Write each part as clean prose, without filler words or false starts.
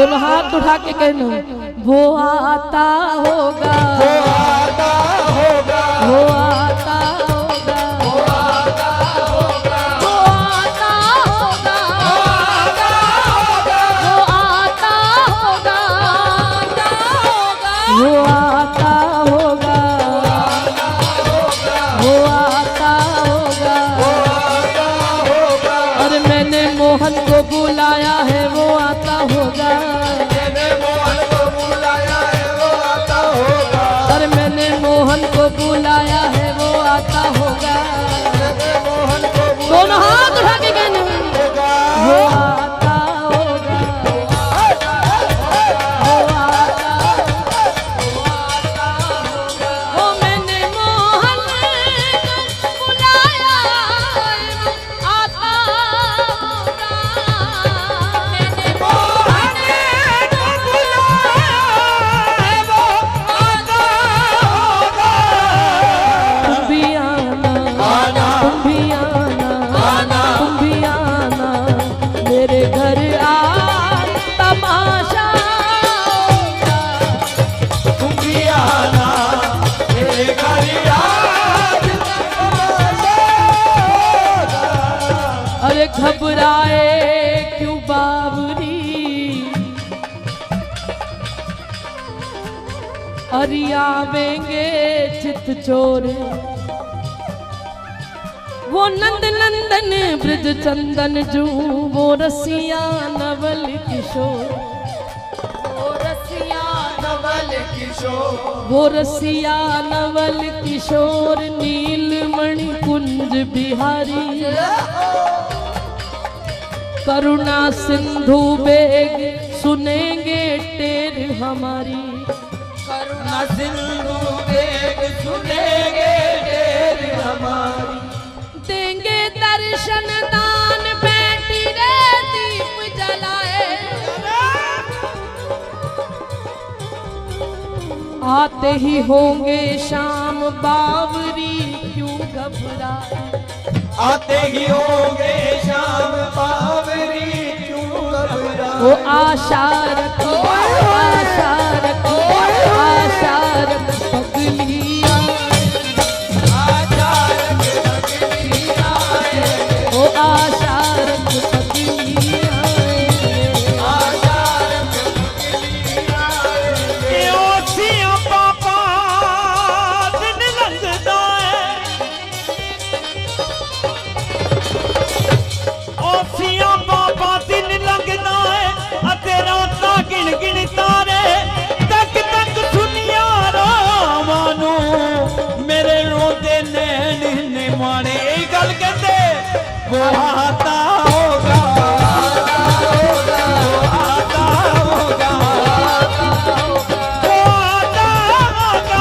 दोनों हाथ उठा के कहना, वो आता होगा, वो आता होगा, वो आता होगा, वो आता होगा, वो आता होगा, वो आता होगा, वो आता होगा, वो आता होगा, वो आता होगा। और मैंने मोहन को बुलाया है, वो आता होगा, मैंने मोहन को बुलाया है, वो आता होगा, और मैंने मोहन को बुलाया है, वो आता होगा। मैंने मोहन को दोनों हाथ उठा के कहना, बुलाया वो आता होगा, वो आता, वो मैंने मोहन को बुलाया है, वो आता होगा, मैंने मोहन को बुलाया है, वो आता होगा। तुम भी आना, तुम भी आना, तुम भी आना मेरे घर, आज तमाशा होगा। तुम भी आना मेरे घर, आज तमाशा होगा। अरे घबराए क्यों बावरी, अरे आवेंगे चित चोर, वो नंद नंदन ब्रज चंदन जू, वो रसिया नवल किशोर, वो रसिया नवल किशोर, वो रसिया नवल किशोर, नीलमणि कुंज बिहारी, करुणा सिंधु बेग सुनेंगे टेर हमारी, करुणा सिंधु बेग सुनेंगे ढेर हमारी। देंगे दर्शन दान बेटी रे दीप जलाए, आते ही होंगे शाम बावरी क्यों घबराए, आते ही होंगे शाम बावरी क्यों घबराए। वो आशा रखो, आशा रखो, आशा रख पगली आए, आशा रख पगली आए, वो आशा रख पगली आए, आशा रख पगली आए। ए ओसिया पापा दिन लंघदा है, ओसिया पापा दिन लंघदा है, अते रातां गिण गिण तारे, तक तक सुनिया रावां नूं मेरे रोंदे नैन ने माणे। ਇਹ ਗੱਲ ਕਹਿੰਦੇ वो आता होगा, वो आता होगा, वो आता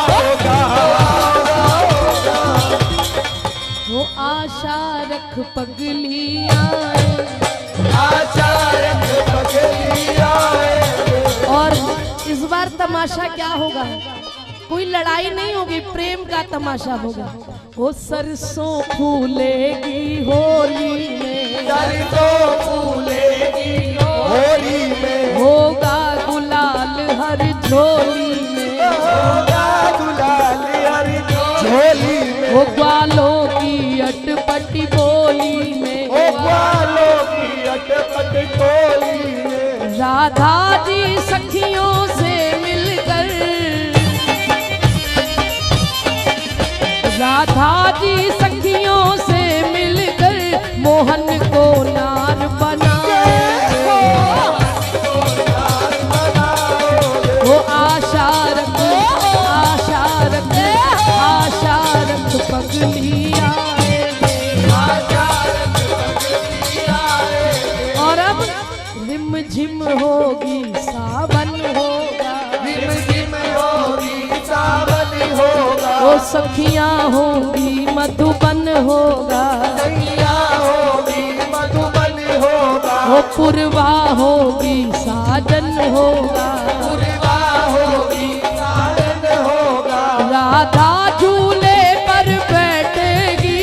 होगा, वो आशा रख पगली आए। आशा रख पगली आए। और इस बार तमाशा क्या होगा, कोई लड़ाई नहीं होगी, प्रेम का तमाशा होगा। वो सरसों फूलेगी होली में, सरसों फूलेगी होली में, होगा गुलाल हर झोली में, होगा गुलाल हर झोली में, वो ग्वालों की अटपटी बोली में, ओ ग्वालों की अटपट टोली में, राधा जी सखियों से मिलकर, राधा जी सखियों से मिलकर मोहन को नार बनाए। वो आशा रख, आशा रख, आशा रख पगली आएंगे, और अब रिम झिम होगी सावन होगा, रिम झिम होगी सावन होगा, वो सखियां होंगी मधुबन होगा, सखिया होगी मधुबन होगा, वो पुरवा होगी साजन होगा, पुरवा होगी साजन होगा, राधा झूले पर बैठेगी,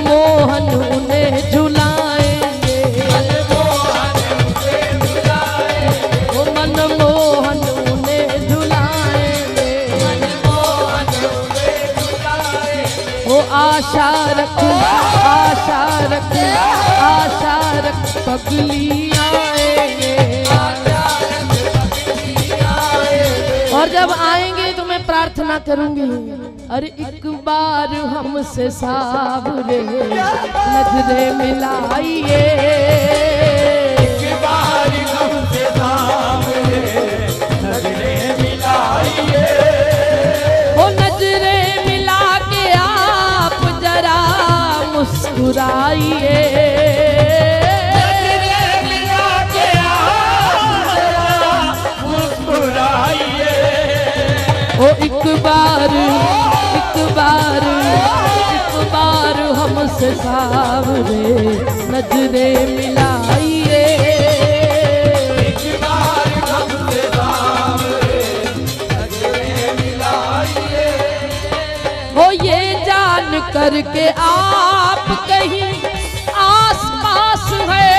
मनमोहन उन्हें झुलाएंगे, वो मनमोहन उन्हें झुलाएंगे, वो आशा रख आशा रख आशा रख पगली आएंगे। और जब आएंगे तो मैं प्रार्थना करूंगी, अरे एक बार हमसे सावरे नजरे मिलाइए, एक बार हमसे सावरे नजरे मिलाइए, वो नजरे मिला के आप जरा मुस्कुराइए, नजरे मिला के आप जरा मुस्कुराइए। ओ एक बार हमसे सावरे नजरे मिलाइए, एक बार हमसे सावरे नजरे मिलाइए। वो ये जान करके आप कहीं आस पास है,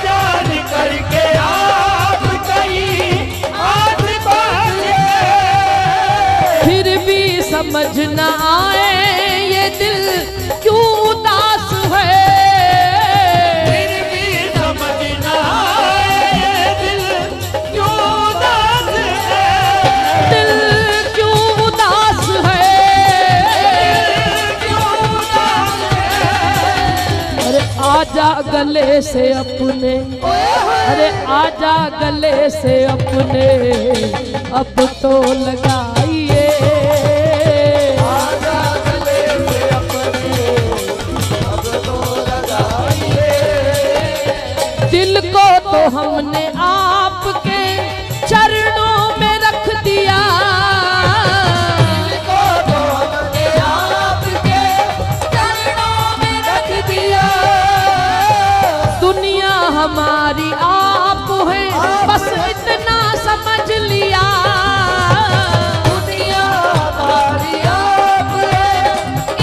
जान करके आप कहीं आस पास है, फिर भी समझ न आए ये दिल क्यों उदास है, फिर भी समझ ना आए दिल क्यों उदास है, दिल क्यों उदास है, क्यों उदास है। अरे आजा गले से अपने, अरे आजा गले से अपने अब तो लगाइए, आजा गले से अपने अब तो लगाइए, दिल को तो हमने आपके चरणों में रख दिया, को तो हमने आपके चरणों में रख दिया, दुनिया हमारी आप है बस इतना समझ लिया, दुनिया हमारी आप है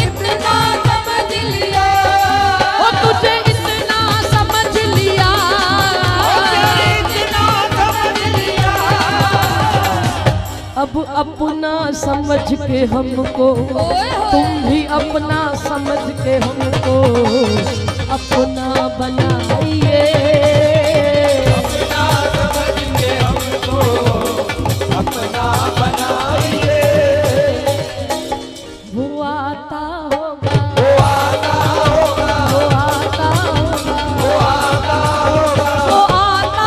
इतना समझ लिया, वो तुझे इतना समझ लिया, इतना समझ लिया। अब अपना समझ के हमको तुम भी अपना समझ के हमको अपना बनाइए, अपना समझ के हमको अपना बनाइए, वो आता होगा, वो आता होगा, वो आता होगा, वो आता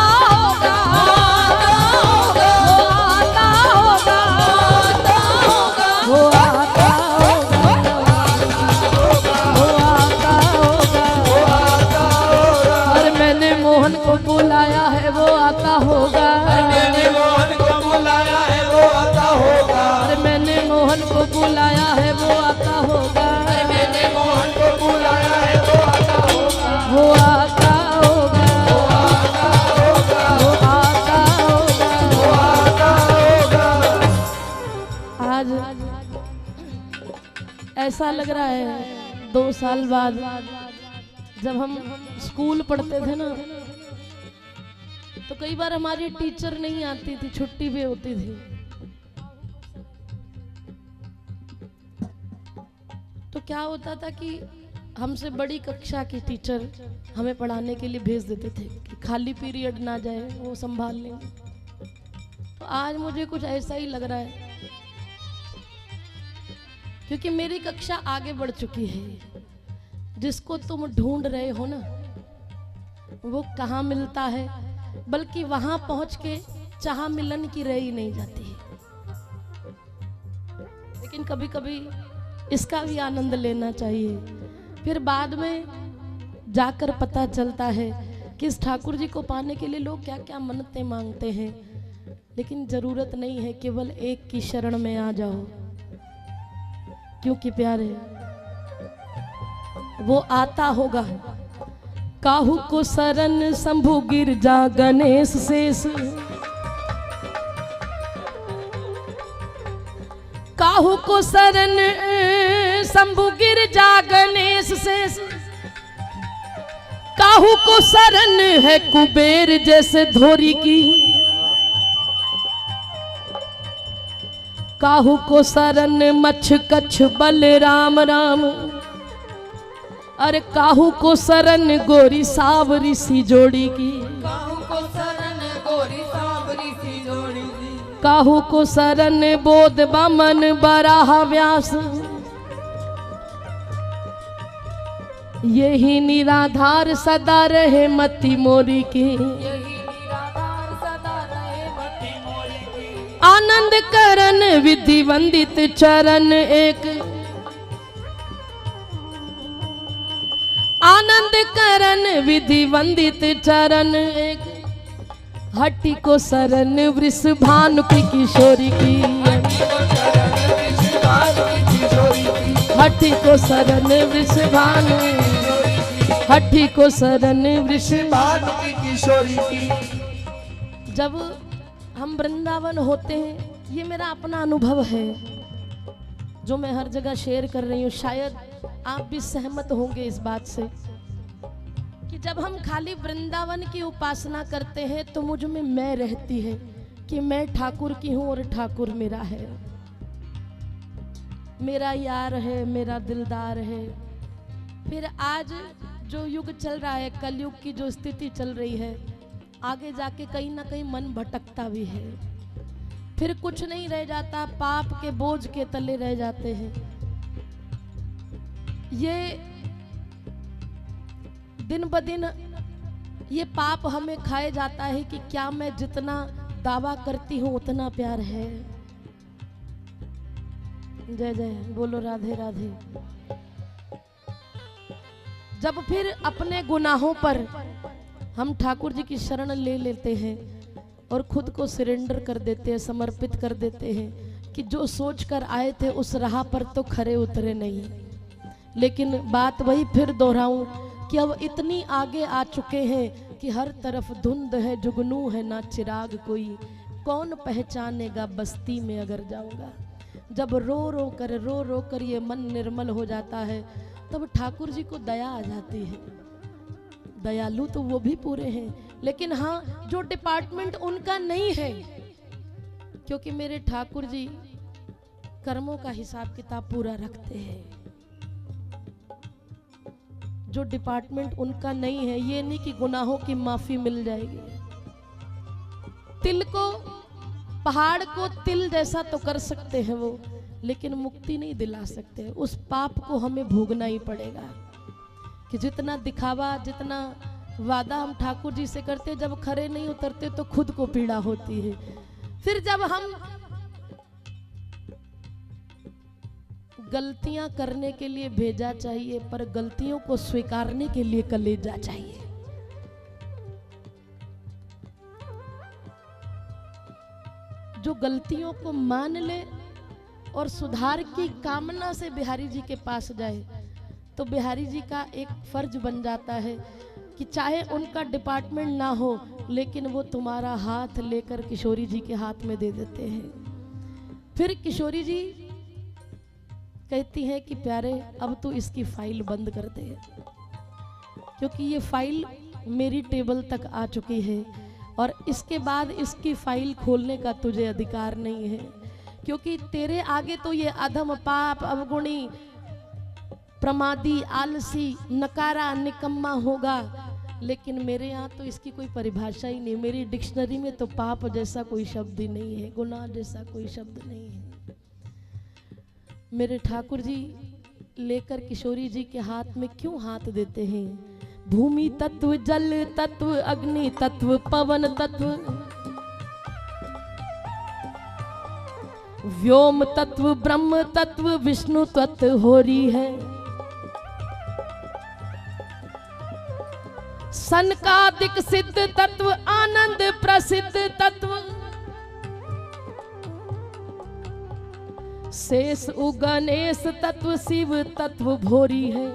होगा, वो आता होगा, वो आता होगा, वो आता होगा, वो आता होगा, और मैंने मोहन को बुलाया है वो आता होगा, मैंने मोहन को बुलाया है वो आता होगा, और मैंने मोहन को बुलाया है वो आता होगा, मैंने मोहन को बुलाया है वो आता होगा, वो आता होगा, वो आता होगा, वो आता होगा। वो आता होगा। आज ऐसा लग रहा है 2 साल बाद जब हम स्कूल पढ़ते थे ना, तो कई बार हमारी टीचर नहीं आती थी, छुट्टी भी होती थी, तो क्या होता था कि हमसे बड़ी कक्षा की टीचर हमें पढ़ाने के लिए भेज देते थे कि खाली पीरियड ना जाए, वो संभाल लेंगे। तो आज मुझे कुछ ऐसा ही लग रहा है, क्योंकि मेरी कक्षा आगे बढ़ चुकी है। जिसको तुम ढूंढ रहे हो ना, वो कहाँ मिलता है, बल्कि वहां पहुंच के चाह मिलन की रही नहीं जाती है। लेकिन कभी कभी इसका भी आनंद लेना चाहिए, फिर बाद में जाकर पता चलता है कि इस ठाकुर जी को पाने के लिए लोग क्या क्या मन्नतें मांगते हैं। लेकिन जरूरत नहीं है, केवल एक की शरण में आ जाओ, क्योंकि प्यारे वो आता होगा। काहू को शरण शंभु गिरजा गणेश शेष, काहू को शरण शंभु गिरजा गणेश शेष, काहू को शरण है कुबेर जैसे धोरी की, काहू को शरण मच्छ कच्छ बल राम राम, अरे काहू को शरण गोरी सावरी सी जोड़ी की, काहू को शरण गोरी सांवरी सी जोड़ी की, काहू को शरण बोध बमन बराह व्यास, यही निराधार सदा रहे मति मोरी की, यही निराधार सदा रहे मति मोरी की, आनंद करन विधि वंदित चरण एक, आनंद करन विधि वंदित चरण एक, हट्टी को शरण वृषभानु की किशोरी की, हट्टी को शरण वृषभानु, हट्टी को शरण वृषभानु की किशोरी की। जब हम वृंदावन होते हैं, ये मेरा अपना अनुभव है जो मैं हर जगह शेयर कर रही हूँ, शायद आप भी सहमत होंगे इस बात से कि जब हम खाली वृंदावन की उपासना करते हैं तो मुझ में मैं रहती है कि मैं ठाकुर की हूँ और ठाकुर मेरा है, मेरा यार है, मेरा दिलदार है। फिर आज जो युग चल रहा है, कलयुग की जो स्थिति चल रही है, आगे जाके कहीं ना कहीं मन भटकता भी है, फिर कुछ नहीं रह जाता, पाप के बोझ के तले रह जाते हैं। ये दिन ब दिन ये पाप हमें खाए जाता है कि क्या मैं जितना दावा करती हूँ उतना प्यार है। जय जय बोलो राधे राधे। जब फिर अपने गुनाहों पर हम ठाकुर जी की शरण ले लेते हैं और खुद को सरेंडर कर देते हैं, समर्पित कर देते हैं कि जो सोच कर आए थे उस राह पर तो खरे उतरे नहीं। लेकिन बात वही फिर दोहराऊं कि अब इतनी आगे आ चुके हैं कि हर तरफ धुंध है, जुगनू है, ना चिराग कोई, कौन पहचानेगा बस्ती में अगर जाऊंगा। जब रो रो कर ये मन निर्मल हो जाता है तब ठाकुर जी को दया आ जाती है। दयालु तो वो भी पूरे हैं, लेकिन हाँ जो डिपार्टमेंट उनका नहीं है, क्योंकि मेरे ठाकुर जी कर्मों का हिसाब किताब पूरा रखते हैं। जो डिपार्टमेंट उनका नहीं है, ये नहीं कि गुनाहों की माफी मिल जाएगी। तिल को, पहाड़ को तिल जैसा तो कर सकते हैं वो, लेकिन मुक्ति नहीं दिला सकते। उस पाप को हमें भोगना ही पड़ेगा कि जितना दिखावा, जितना वादा हम ठाकुर जी से करते, जब खरे नहीं उतरते तो खुद को पीड़ा होती है। फिर जब हम गलतियां करने के लिए भेजा चाहिए, पर गलतियों को स्वीकारने के लिए कलेजा चाहिए। जो गलतियों को मान ले और सुधार की कामना से बिहारी जी के पास जाए, तो बिहारी जी का एक फर्ज बन जाता है कि चाहे उनका डिपार्टमेंट ना हो, लेकिन वो तुम्हारा हाथ लेकर किशोरी जी के हाथ में दे देते हैं। फिर किशोरी जी कहती हैं कि प्यारे अब तो इसकी फाइल बंद कर दे, क्योंकि ये फाइल मेरी टेबल तक आ चुकी है और इसके बाद इसकी फाइल खोलने का तुझे अधिकार नहीं है, क्योंकि तेरे आगे तो ये अधम, पाप, अवगुणी, प्रमादी, आलसी, नकारा, निकम्मा होगा, लेकिन मेरे यहाँ तो इसकी कोई परिभाषा ही नहीं। मेरी डिक्शनरी में तो पाप जैसा कोई शब्द ही नहीं है, गुनाह जैसा कोई शब्द नहीं है। मेरे ठाकुर जी लेकर किशोरी जी के हाथ में क्यों हाथ देते हैं? भूमि तत्व, जल तत्व, अग्नि तत्व, पवन तत्व, व्योम तत्व, ब्रह्म तत्व, विष्णु तत्व हो रही है। सनकादिक सिद्ध तत्व, आनंद प्रसिद्ध तत्व, शेष उगणेश तत्व, शिव तत्व भोरी है।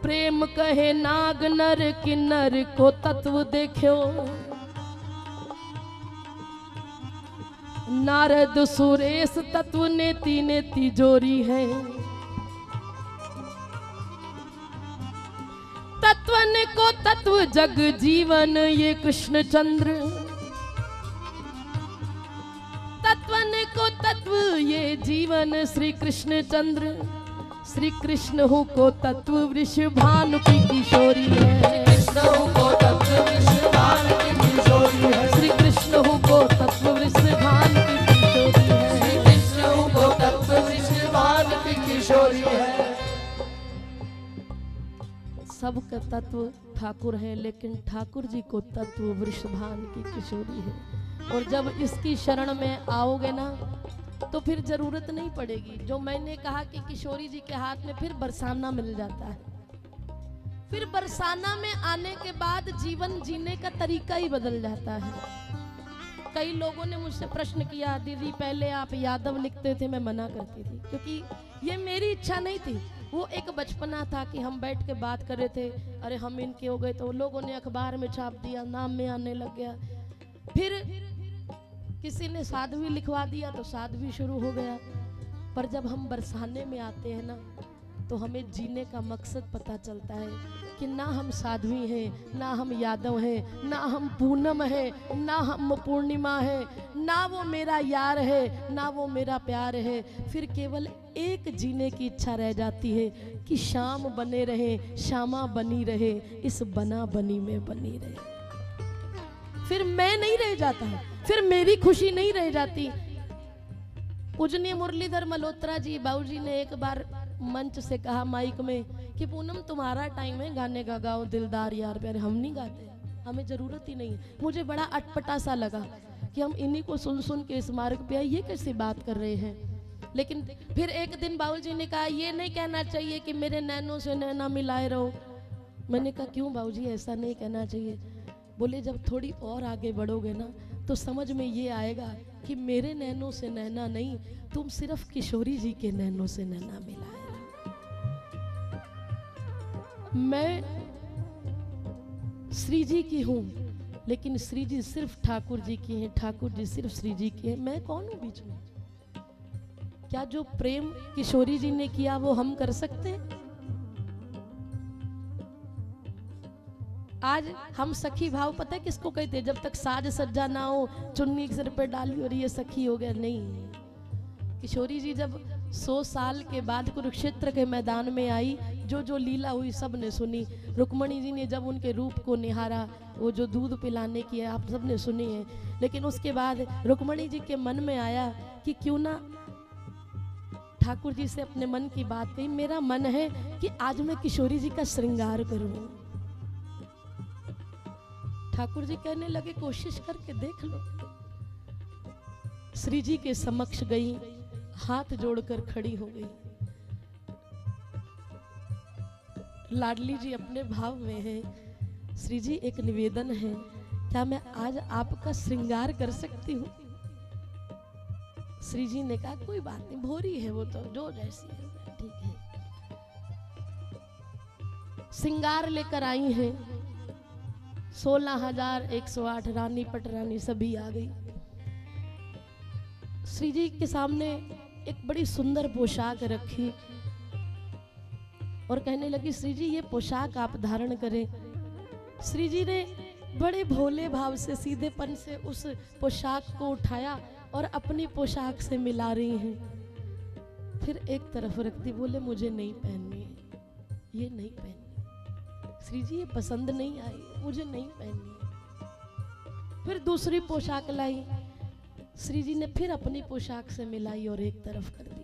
प्रेम कहे नाग नर किन्नर को तत्व देखो, नारद सुरेश तत्व नेति नेति जोरी है। तत्वन को तत्व जग जीवन ये कृष्ण चंद्र। तत्वन को तत्व ये जीवन श्री कृष्ण चंद्र। श्री कृष्ण हो को तत्व वृषभानु की किशोरी है। कृष्ण को तत्व वृषभान की किशोरी है। श्री कृष्ण हो को तत्व वृषभानु की किशोरी है। कृष्ण को तत्व वृषभान की किशोरी है। सबका तत्व ठाकुर है, लेकिन ठाकुर जी को तत्व वृषभान की किशोरी है। और जब इसकी शरण में आओगे ना तो फिर जरूरत नहीं पड़ेगी। जो मैंने कहा कि किशोरी जी के हाथ में फिर बरसाना मिल जाता है। फिर बरसाना में आने के बाद जीवन जीने का तरीका ही बदल जाता है। कई लोगों ने मुझसे प्रश्न किया, दीदी पहले आप यादव लिखते थे, मैं मना करती थी क्योंकि ये मेरी इच्छा नहीं थी। वो एक बचपना था कि हम बैठ के बात कर रहे थे, अरे हम इनके हो गए तो लोगों ने अखबार में छाप दिया, नाम में आने लग गया। फिर किसी ने साध्वी लिखवा दिया तो साध्वी शुरू हो गया। पर जब हम बरसाने में आते हैं ना तो हमें जीने का मकसद पता चलता है कि ना हम साध्वी हैं, ना हम यादव हैं, ना हम पूनम है, ना हम पूर्णिमा है, ना वो मेरा यार है, ना वो मेरा प्यार है। फिर केवल एक जीने की इच्छा रह जाती है कि शाम बने रहे, श्यामा बनी रहे, इस बना बनी में बनी रहे। फिर मैं नहीं रह जाता, फिर मेरी खुशी नहीं रह जाती। पूजनीय मुरलीधर मल्होत्रा जी बाबूजी ने एक बार मंच से कहा माइक में कि पूनम तुम्हारा टाइम है गाने का, गाओ दिलदार यार प्यारे। हम नहीं गाते, हमें जरूरत ही नहीं है। मुझे बड़ा अटपटा सा लगा कि हम इन्हीं को सुन सुन के इस मार्ग पे आए, ये कैसी बात कर रहे हैं। लेकिन फिर एक दिन बाबूजी ने कहा ये नहीं कहना चाहिए कि मेरे नैनों से नैना मिलाए रहो। मैंने कहा क्यों बाबूजी ऐसा नहीं कहना चाहिए। बोले जब थोड़ी और आगे बढ़ोगे ना तो समझ में ये आएगा कि मेरे नैनों से नैना नहीं, तुम सिर्फ किशोरी जी के नैनों से नैना मिलाए। मैं श्री जी की हूँ, लेकिन श्री जी सिर्फ ठाकुर जी की हैं, ठाकुर जी सिर्फ श्री जी की हैं। मैं कौन हूँ बीच में? क्या जो प्रेम किशोरी जी ने किया वो हम कर सकते हैं? आज हम सखी भाव पता है किसको कहते हैं? जब तक साज सज्जा ना हो, चुन्नी सिर पे डाली और ये सखी हो गया, नहीं। किशोरी जी जब 100 साल के बाद कुरुक्षेत्र के मैदान में आई, जो जो लीला हुई सब ने सुनी। रुक्मणी जी ने जब उनके रूप को निहारा, वो जो दूध पिलाने की है आप सब ने सुनी है। लेकिन उसके बाद रुक्मणी जी के मन में आया कि क्यों ना ठाकुर जी से अपने मन की बात कही। मेरा मन है कि आज मैं किशोरी जी का श्रृंगार करूं। ठाकुर जी कहने लगे कोशिश करके देख लो। श्री जी के समक्ष गई, हाथ जोड़कर खड़ी हो गई। लाडली जी अपने भाव में है। श्री जी एक निवेदन है, क्या मैं आज आपका श्रृंगार कर सकती हूँ? श्री जी ने कहा कोई बात नहीं, भोरी है वो तो, जो जैसी है ठीक है। श्रृंगार लेकर आई हैं 16,108 रानी पटरानी सभी आ गई। श्री जी के सामने एक बड़ी सुंदर पोशाक रखी और कहने लगी श्री जी ये पोशाक आप धारण करें। श्री जी ने बड़े भोले भाव से सीधेपन से उस पोशाक को उठाया और अपनी पोशाक से मिला रही हैं। फिर एक तरफ रख दी, बोले मुझे नहीं पहननी है, ये नहीं पहननी। श्री जी ये पसंद नहीं आई, मुझे नहीं पहननी। फिर दूसरी पोशाक लाई, श्री जी ने फिर अपनी पोशाक से मिलाई और एक तरफ कर दी।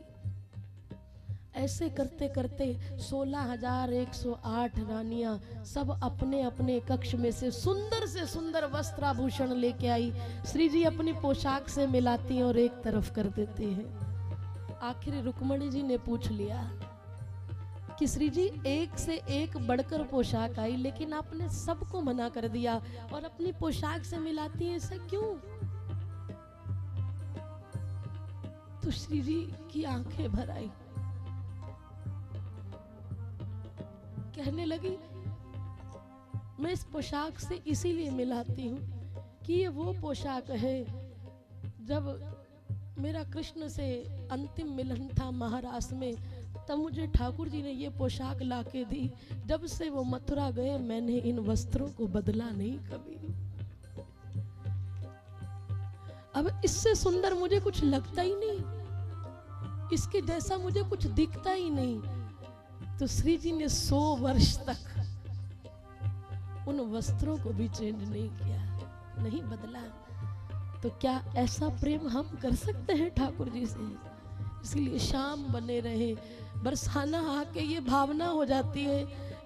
ऐसे करते करते 16,108 रानियां सब अपने अपने कक्ष में से सुंदर वस्त्राभूषण लेके आई। श्री जी अपनी पोशाक से मिलाती और एक तरफ कर देती हैं। आखिर रुक्मणी जी ने पूछ लिया कि श्री जी एक से एक बढ़कर पोशाक आई, लेकिन आपने सबको मना कर दिया और अपनी पोशाक से मिलाती हैं, ऐसा क्यों? तो श्री जी की आंखें भर आई, कहने लगी मैं इस पोशाक से इसीलिए मिलाती हूँ कि ये वो पोशाक है जब मेरा कृष्ण से अंतिम मिलन था महाराष्ट्र में, तब मुझे ठाकुर जी ने ये पोशाक लाके दी। जब से वो मथुरा गए मैंने इन वस्त्रों को बदला नहीं कभी। अब इससे सुंदर मुझे कुछ लगता ही नहीं, इसके जैसा मुझे कुछ दिखता ही नहीं। तो श्री जी ने 100 वर्ष तक उन वस्त्रों को भी चेंज नहीं किया, नहीं बदला। तो क्या ऐसा प्रेम हम कर सकते हैं ठाकुर जी से? इसलिए शाम बने रहे, बरसाना आके ये भावना हो जाती है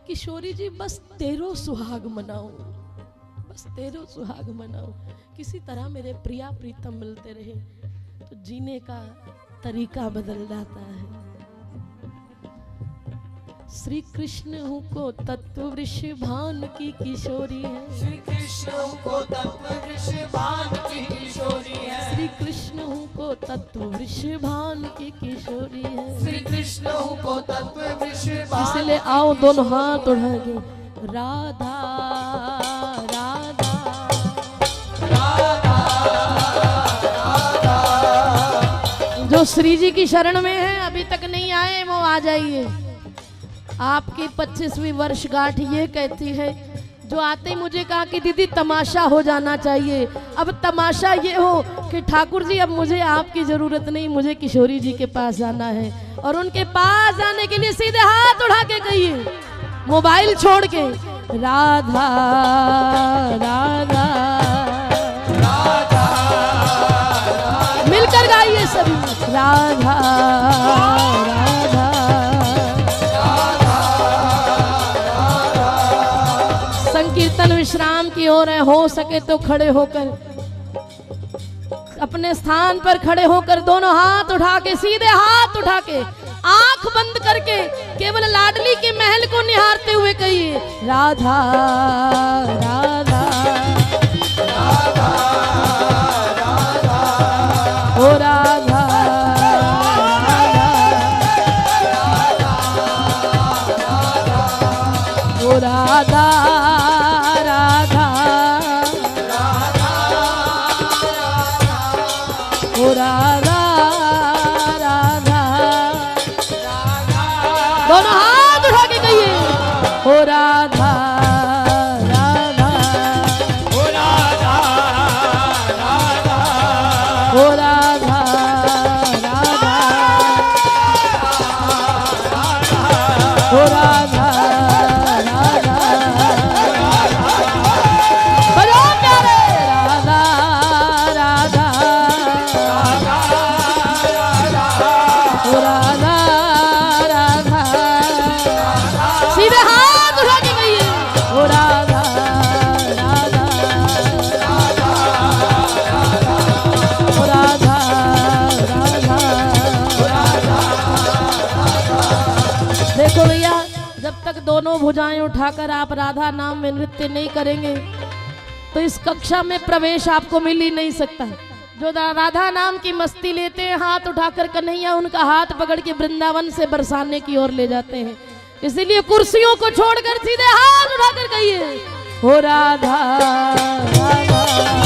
किशोरी जी बस तेरो सुहाग मनाओ, बस तेरो सुहाग मनाओ, किसी तरह मेरे प्रिया प्रीतम मिलते रहे। तो जीने का तरीका बदल जाता है। श्री कृष्ण को तत्व वृषभान की किशोरी है, श्री कृष्ण को तत्व वृषभान की किशोरी है, श्री कृष्ण को तत्व वृषभान की किशोरी है, श्री कृष्ण को तत्व वृषभान। इसलिए आओ दोनों हाथ उठा के राधा राधा राधा राधा। जो श्री जी की शरण में है अभी तक नहीं आए वो आ जाइए। आपकी 25वीं वर्षगांठ ये कहती है, जो आते ही मुझे कहा कि दीदी तमाशा हो जाना चाहिए। अब तमाशा ये हो कि ठाकुर जी अब मुझे आपकी जरूरत नहीं, मुझे किशोरी जी के पास जाना है। और उनके पास जाने के लिए सीधे हाथ उठा के कहिए, मोबाइल छोड़ के राधा राधा राधा। मिलकर गाइए सभी, राधा राधा संकीर्तन विश्राम की ओर है। हो सके तो खड़े होकर, अपने स्थान पर खड़े होकर दोनों हाथ उठा के, सीधे हाथ उठा के, आंख बंद करके केवल लाडली के महल को निहारते हुए कहिए राधा राधा राधा राधा। ओ राधा ओ राधा राधा राधा। दोनों हाथ उठा के कहिए ओ राधा राधा ओ राधा राधा ओ राधा राधा ओ राधा राधा। बजाओ प्यारे राधा राधा ओ राधा राधा। सीधे हाथ उठा के कहिए ओ राधा राधा ओ राधा राधा। देखो भैया, जब तक दोनों भुजाएं उठाकर आप राधा नाम में नृत्य नहीं करेंगे तो इस कक्षा में प्रवेश आपको मिल ही नहीं सकता। जो राधा नाम की मस्ती लेते हैं, हाथ उठाकर कन्हैया उनका हाथ पकड़ के वृंदावन से बरसाने की ओर ले जाते हैं। इसीलिए कुर्सियों को छोड़कर सीधे हाथ उठाकर कहिए ओ राधा राधा